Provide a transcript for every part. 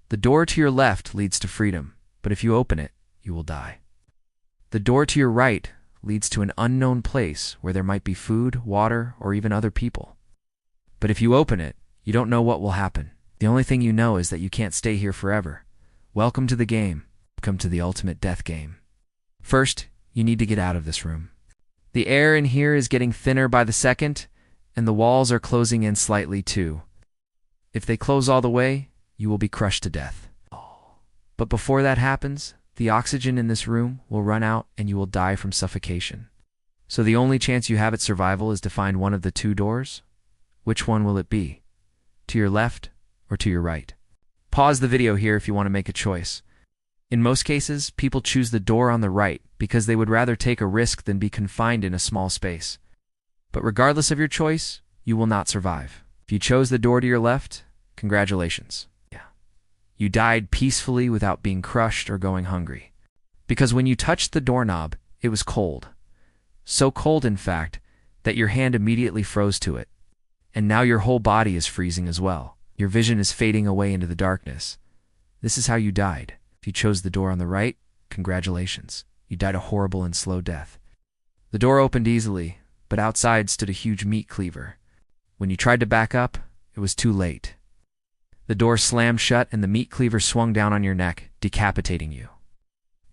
The door to your left leads to freedom, but if you open it, you will die. The door to your right leads to an unknown place where there might be food, water, or even other people. But if you open it, you don't know what will happen. The only thing you know is that you can't stay here forever. Welcome to the game. Welcome to the ultimate death game. First, you need to get out of this room. The air in here is getting thinner by the second, and the walls are closing in slightly too. If they close all the way, you will be crushed to death. But before that happens, the oxygen in this room will run out and you will die from suffocation. So the only chance you have at survival is to find one of the two doors. Which one will it be? To your left or to your right? Pause the video here if you want to make a choice. In most cases, people choose the door on the right because they would rather take a risk than be confined in a small space. But regardless of your choice, you will not survive. If you chose the door to your left, congratulations. You died peacefully without being crushed or going hungry. Because when you touched the doorknob, it was cold. So cold, in fact, that your hand immediately froze to it. And now your whole body is freezing as well. Your vision is fading away into the darkness. This is how you died. If you chose the door on the right, congratulations. You died a horrible and slow death. The door opened easily, but outside stood a huge meat cleaver. When you tried to back up, it was too late. The door slammed shut and the meat cleaver swung down on your neck, decapitating you.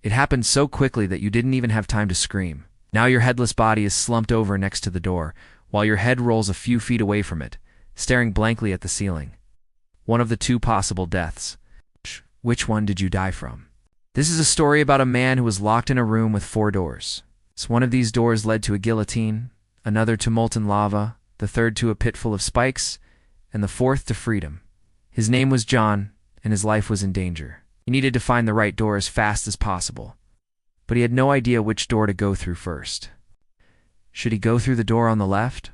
It happened so quickly that you didn't even have time to scream. Now your headless body is slumped over next to the door, while your head rolls a few feet away from it, staring blankly at the ceiling. One of the two possible deaths. Which one did you die from? This is a story about a man who was locked in a room with 4 doors. One of these doors led to a guillotine, another to molten lava, the third to a pit full of spikes, and the fourth to freedom. His name was John, and his life was in danger. He needed to find the right door as fast as possible, but he had no idea which door to go through first. Should he go through the door on the left,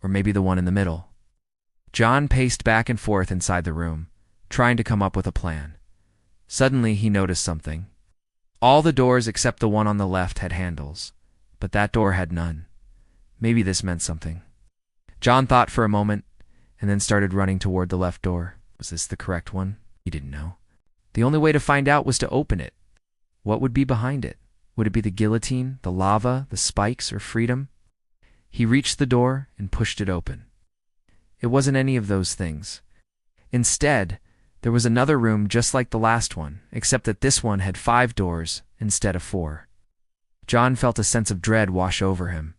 or maybe the one in the middle? John paced back and forth inside the room, trying to come up with a plan. Suddenly, he noticed something. All the doors except the one on the left had handles, but that door had none. Maybe this meant something. John thought for a moment, and then started running toward the left door. Was this the correct one? He didn't know. The only way to find out was to open it. What would be behind it? Would it be the guillotine, the lava, the spikes, or freedom? He reached the door and pushed it open. It wasn't any of those things. Instead, there was another room just like the last one, except that this one had 5 doors instead of 4. John felt a sense of dread wash over him.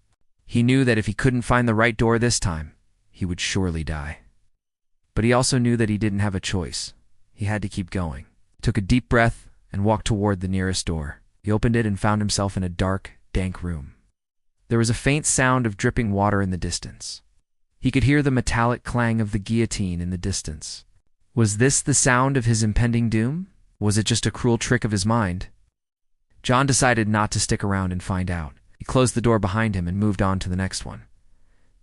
He knew that if he couldn't find the right door this time, he would surely die. But he also knew that he didn't have a choice. He had to keep going. He took a deep breath and walked toward the nearest door. He opened it and found himself in a dark, dank room. There was a faint sound of dripping water in the distance. He could hear the metallic clang of the guillotine in the distance. Was this the sound of his impending doom? Was it just a cruel trick of his mind? John decided not to stick around and find out. He closed the door behind him and moved on to the next one.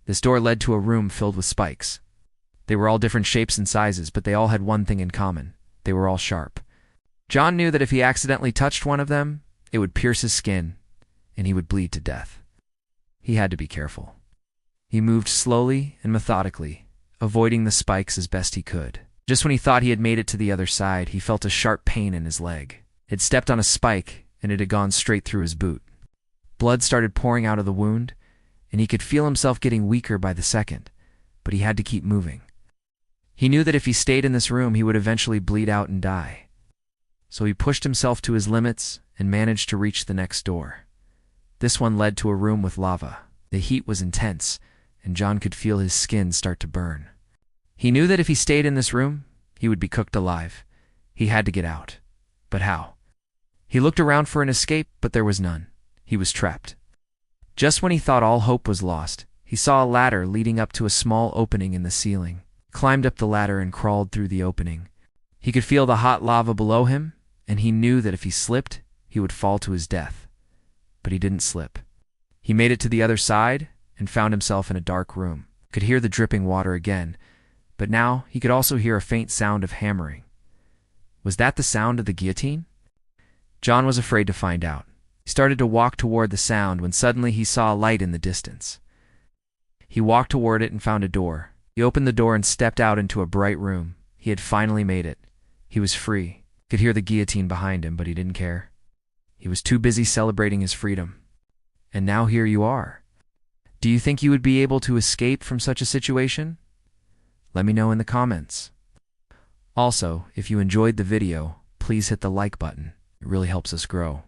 This door led to a room filled with spikes. They were all different shapes and sizes, but they all had one thing in common. They were all sharp. John knew that if he accidentally touched one of them, it would pierce his skin, and he would bleed to death. He had to be careful. He moved slowly and methodically, avoiding the spikes as best he could. Just when he thought he had made it to the other side, he felt a sharp pain in his leg. He'd stepped on a spike, and it had gone straight through his boot. Blood started pouring out of the wound, and he could feel himself getting weaker by the second, but he had to keep moving. He knew that if he stayed in this room, he would eventually bleed out and die. So he pushed himself to his limits and managed to reach the next door. This one led to a room with lava. The heat was intense, and John could feel his skin start to burn. He knew that if he stayed in this room, he would be cooked alive. He had to get out. But how? He looked around for an escape, but there was none. He was trapped. Just when he thought all hope was lost, he saw a ladder leading up to a small opening in the ceiling. He climbed up the ladder and crawled through the opening. He could feel the hot lava below him, and he knew that if he slipped, he would fall to his death. But he didn't slip. He made it to the other side and found himself in a dark room. He could hear the dripping water again, but now he could also hear a faint sound of hammering. Was that the sound of the guillotine? John was afraid to find out. He started to walk toward the sound when suddenly he saw a light in the distance. He walked toward it and found a door. He opened the door and stepped out into a bright room. He had finally made it. He was free. Could hear the guillotine behind him, but he didn't care. He was too busy celebrating his freedom. And now here you are. Do you think you would be able to escape from such a situation? Let me know in the comments. Also, if you enjoyed the video, please hit the like button. It really helps us grow.